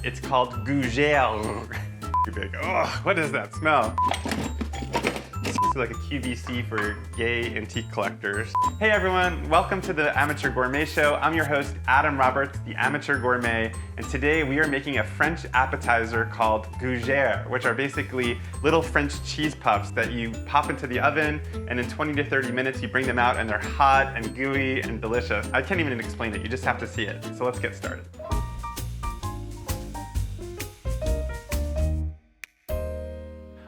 It's called Gougères. Big. Oh, what is that smell? It's like a QVC for gay antique collectors. Hey everyone, welcome to the Amateur Gourmet Show. I'm your host, Adam Roberts, the Amateur Gourmet, and today we are making a French appetizer called Gougères, which are basically little French cheese puffs that you pop into the oven, and in 20 to 30 minutes you bring them out and they're hot and gooey and delicious. I can't even explain it, you just have to see it. So let's get started.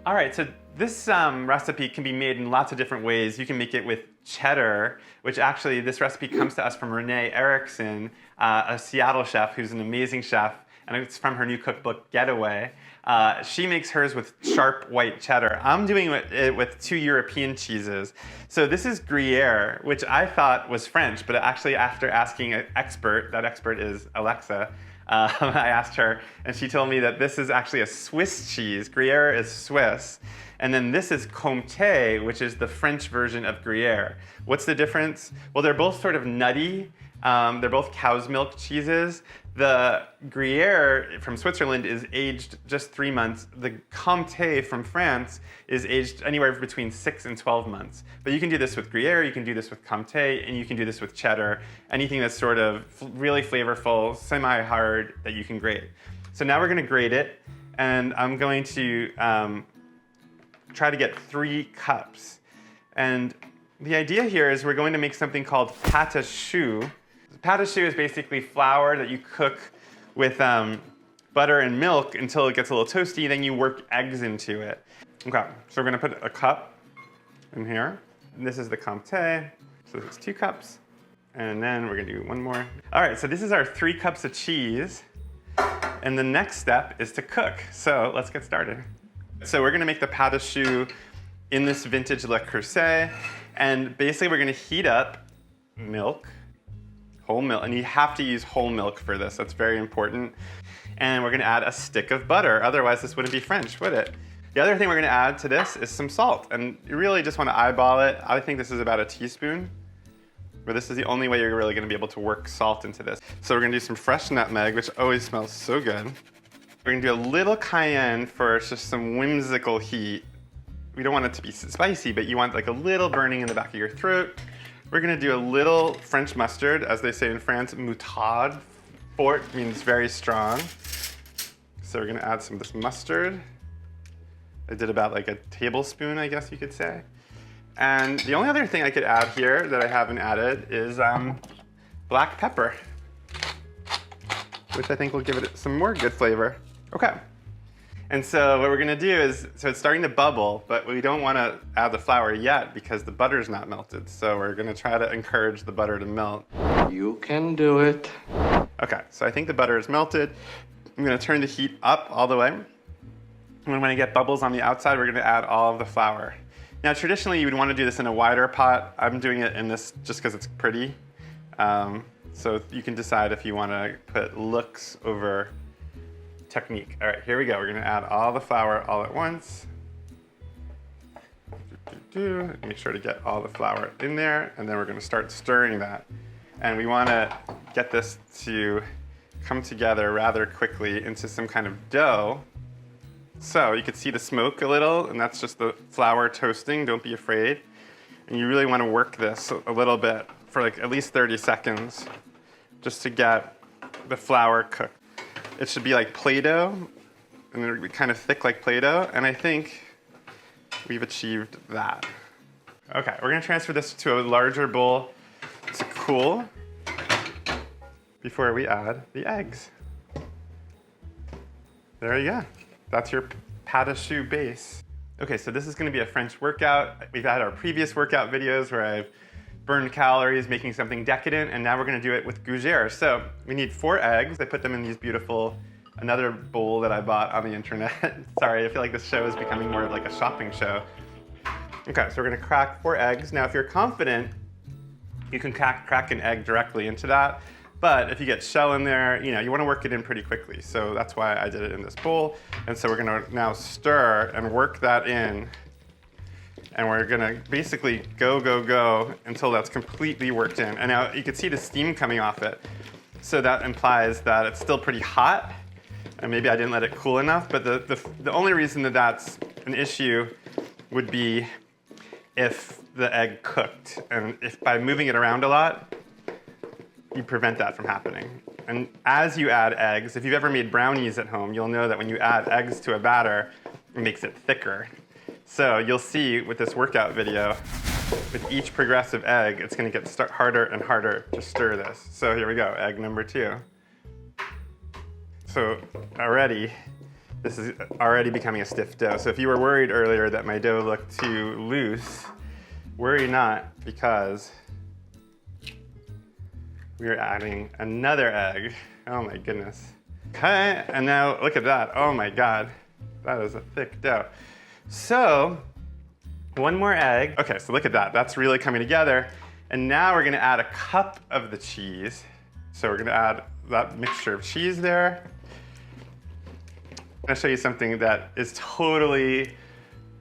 All right, so this recipe can be made in lots of different ways. You can make it with cheddar, which actually this recipe comes to us from Renee Erickson, a Seattle chef who's an amazing chef, and it's from her new cookbook, Getaway. She makes hers with sharp white cheddar. I'm doing it with two European cheeses. So this is Gruyere, which I thought was French, but actually after asking an expert, that expert is Alexa, I asked her, and she told me that this is actually a Swiss cheese. Gruyere is Swiss. And then this is Comté, which is the French version of Gruyere. What's the difference? Well, they're both sort of nutty. They're both cow's milk cheeses. The Gruyere from Switzerland is aged just 3 months. The Comté from France is aged anywhere between 6 and 12 months. But you can do this with Gruyere, you can do this with Comté, and you can do this with cheddar. Anything that's sort of really flavorful, semi-hard that you can grate. So now we're going to grate it, and I'm going to try to get 3 cups. And the idea here is we're going to make something called pâte choux. Pâte choux is basically flour that you cook with butter and milk until it gets a little toasty, then you work eggs into it. Okay, so we're gonna put a cup in here. And this is the Comté, so this is 2 cups. And then we're gonna do 1 more. All right, so this is our 3 cups of cheese. And the next step is to cook. So let's get started. So we're gonna make the pâte choux in this vintage Le Creuset. And basically we're gonna heat up milk, whole milk, and you have to use whole milk for this. That's very important. And we're gonna add a stick of butter. Otherwise, this wouldn't be French, would it? The other thing we're gonna add to this is some salt. And you really just wanna eyeball it. I think this is about a teaspoon, but this is the only way you're really gonna be able to work salt into this. So we're gonna do some fresh nutmeg, which always smells so good. We're gonna do a little cayenne for just some whimsical heat. We don't want it to be spicy, but you want like a little burning in the back of your throat. We're gonna do a little French mustard, as they say in France, moutarde. Fort means very strong. So we're gonna add some of this mustard. I did about like a tablespoon, I guess you could say. And the only other thing I could add here that I haven't added is black pepper, which I think will give it some more good flavor. Okay. And so what we're gonna do is, so it's starting to bubble, but we don't wanna add the flour yet because the butter's not melted. So we're gonna try to encourage the butter to melt. You can do it. Okay, so I think the butter is melted. I'm gonna turn the heat up all the way. And when I get bubbles on the outside, we're gonna add all of the flour. Now, traditionally, you would wanna do this in a wider pot. I'm doing it in this just because it's pretty. So you can decide if you wanna put looks over technique. All right, here we go. We're gonna add all the flour all at once. Make sure to get all the flour in there, and then we're gonna start stirring that. And we wanna get this to come together rather quickly into some kind of dough. So you can see the smoke a little, and that's just the flour toasting. Don't be afraid. And you really wanna work this a little bit for like at least 30 seconds just to get the flour cooked. It should be like Play-Doh, and it'll be kind of thick like Play-Doh, and I think we've achieved that. Okay, we're gonna transfer this to a larger bowl to cool before we add the eggs. There you go. That's your pâte choux base. Okay, so this is gonna be a French workout. We've had our previous workout videos where I've burned calories making something decadent, and now we're gonna do it with Gougères. So we need 4 eggs. I put them in these beautiful, another bowl that I bought on the internet. Sorry, I feel like this show is becoming more of like a shopping show. Okay, so we're gonna crack 4 eggs. Now, if you're confident, you can crack an egg directly into that. But if you get shell in there, you wanna work it in pretty quickly. So that's why I did it in this bowl. And so we're gonna now stir and work that in. And we're gonna basically go until that's completely worked in. And now you can see the steam coming off it. So that implies that it's still pretty hot. And maybe I didn't let it cool enough, but the only reason that that's an issue would be if the egg cooked. And if by moving it around a lot, you prevent that from happening. And as you add eggs, if you've ever made brownies at home, you'll know that when you add eggs to a batter, it makes it thicker. So you'll see with this workout video, with each progressive egg, it's going to get harder and harder to stir this. So here we go, egg number 2. So already, this is already becoming a stiff dough. So if you were worried earlier that my dough looked too loose, worry not, because we're adding another egg. Oh my goodness. Okay, and now look at that. Oh my God, that is a thick dough. So, one more egg. Okay, so look at that. That's really coming together. And now we're gonna add a cup of the cheese. So we're gonna add that mixture of cheese there. I'm gonna show you something that is totally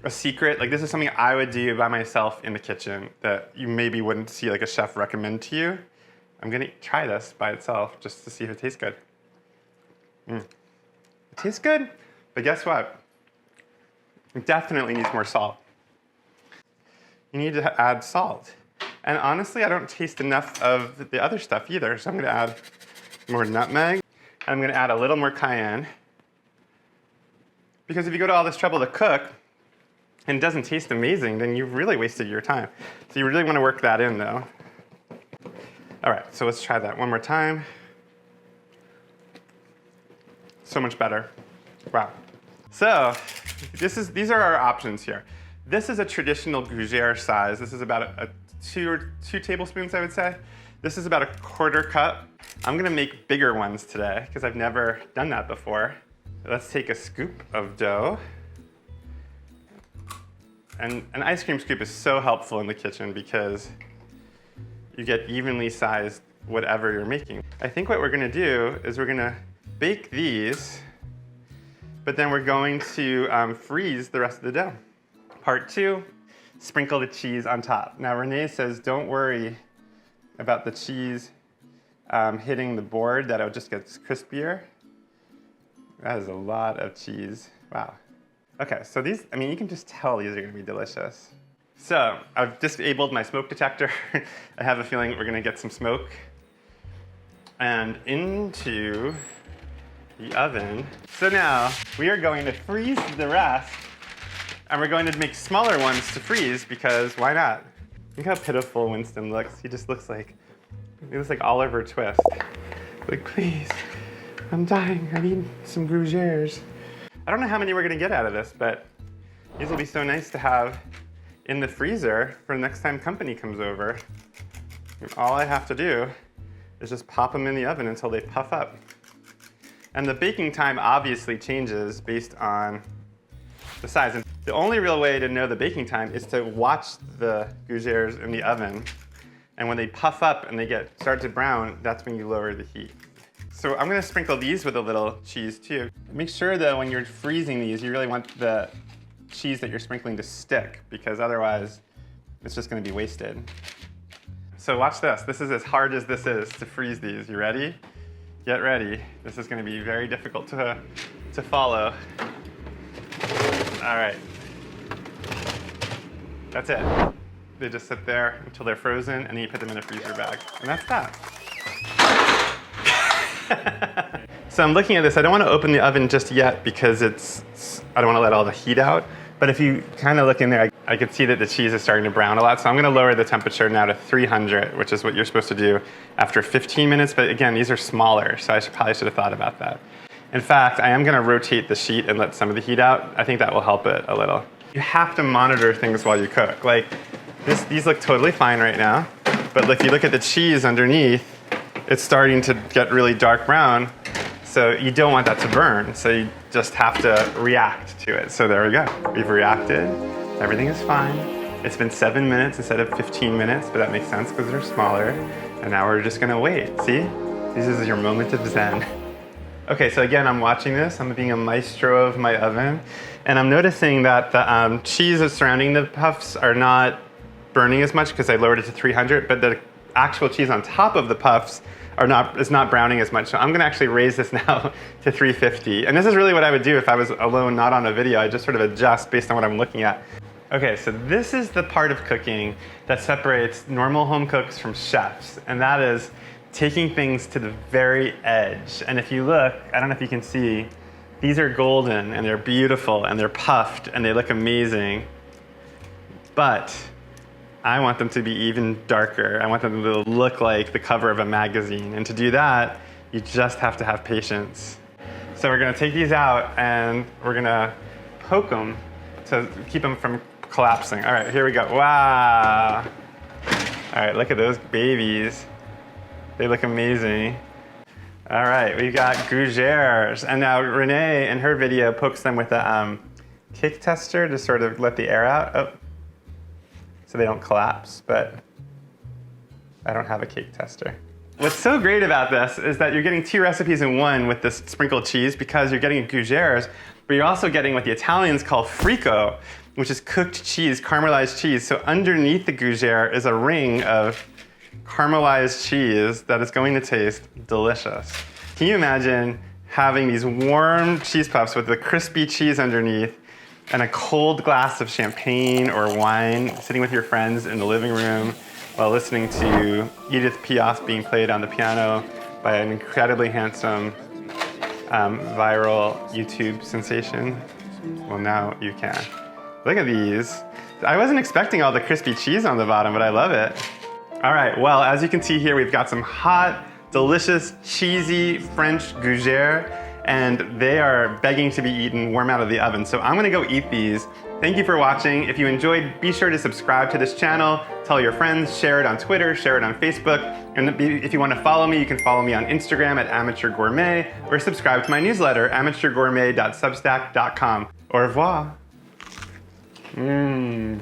a secret. Like, this is something I would do by myself in the kitchen that you maybe wouldn't see like a chef recommend to you. I'm gonna try this by itself just to see if it tastes good. It tastes good, but guess what? It definitely needs more salt. You need to add salt. And honestly, I don't taste enough of the other stuff either, so I'm gonna add more nutmeg. I'm gonna add a little more cayenne. Because if you go to all this trouble to cook and it doesn't taste amazing, then you've really wasted your time. So you really wanna work that in though. All right, so let's try that one more time. So much better. Wow. So these are our options here. This is a traditional Gougères size. This is about two tablespoons, I would say. This is about a 1/4 cup. I'm gonna make bigger ones today because I've never done that before. Let's take a scoop of dough. And an ice cream scoop is so helpful in the kitchen because you get evenly sized whatever you're making. I think what we're gonna do is we're gonna bake these, but then we're going to freeze the rest of the dough. Part 2, sprinkle the cheese on top. Now Renee says don't worry about the cheese hitting the board, that it just gets crispier. That is a lot of cheese, wow. Okay, so these, I mean, you can just tell these are gonna be delicious. So I've disabled my smoke detector. I have a feeling we're gonna get some smoke. And into the oven. So now we are going to freeze the rest, and we're going to make smaller ones to freeze because why not? Look how pitiful Winston looks. He looks like Oliver Twist. Like, please, I'm dying. I need some Gougères. I don't know how many we're gonna get out of this, but these will be so nice to have in the freezer for the next time company comes over. And all I have to do is just pop them in the oven until they puff up. And the baking time obviously changes based on the size. And the only real way to know the baking time is to watch the Gougères in the oven. And when they puff up and they start to brown, that's when you lower the heat. So I'm gonna sprinkle these with a little cheese too. Make sure that when you're freezing these, you really want the cheese that you're sprinkling to stick, because otherwise it's just gonna be wasted. So watch this. This is as hard as this is to freeze these. You ready? Get ready. This is gonna be very difficult to follow. All right. That's it. They just sit there until they're frozen, and then you put them in a freezer bag. And that's that. So I'm looking at this. I don't want to open the oven just yet because I don't want to let all the heat out. But if you kind of look in there, I can see that the cheese is starting to brown a lot. So I'm going to lower the temperature now to 300, which is what you're supposed to do after 15 minutes. But again, these are smaller, so I probably should have thought about that. In fact, I am going to rotate the sheet and let some of the heat out. I think that will help it a little. You have to monitor things while you cook. Like these look totally fine right now. But if you look at the cheese underneath, it's starting to get really dark brown. So you don't want that to burn. So you just have to react to it. So there we go. We've reacted. Everything is fine. It's been 7 minutes instead of 15 minutes, but that makes sense because they're smaller. And now we're just gonna wait. See? This is your moment of zen. Okay, so again, I'm watching this. I'm being a maestro of my oven. And I'm noticing that the cheese that's surrounding the puffs are not burning as much because I lowered it to 300, but the actual cheese on top of the puffs is not browning as much. So I'm gonna actually raise this now to 350. And this is really what I would do if I was alone, not on a video. I just sort of adjust based on what I'm looking at. Okay, so this is the part of cooking that separates normal home cooks from chefs, and that is taking things to the very edge. And if you look, I don't know if you can see, these are golden and they're beautiful and they're puffed and they look amazing. But I want them to be even darker. I want them to look like the cover of a magazine. And to do that, you just have to have patience. So we're gonna take these out and we're gonna poke them to keep them from collapsing. All right, here we go. Wow. All right, look at those babies. They look amazing. All right, we've got Gougères. And now Renee, in her video, pokes them with a cake tester to sort of let the air out. Oh. So they don't collapse, but I don't have a cake tester. What's so great about this is that you're getting 2 recipes in one with this sprinkled cheese because you're getting a Gougères, but you're also getting what the Italians call Frico, which is cooked cheese, caramelized cheese. So underneath the Gougère is a ring of caramelized cheese that is going to taste delicious. Can you imagine having these warm cheese puffs with the crispy cheese underneath and a cold glass of champagne or wine, sitting with your friends in the living room while listening to Edith Piaf being played on the piano by an incredibly handsome viral YouTube sensation? Well, now you can. Look at these. I wasn't expecting all the crispy cheese on the bottom, but I love it. All right, well, as you can see here, we've got some hot, delicious, cheesy French Gougères, and they are begging to be eaten warm out of the oven. So I'm gonna go eat these. Thank you for watching. If you enjoyed, be sure to subscribe to this channel, tell your friends, share it on Twitter, share it on Facebook. And if you wanna follow me, you can follow me on Instagram at Amateur Gourmet, or subscribe to my newsletter, amateurgourmet.substack.com. Au revoir. Mmm.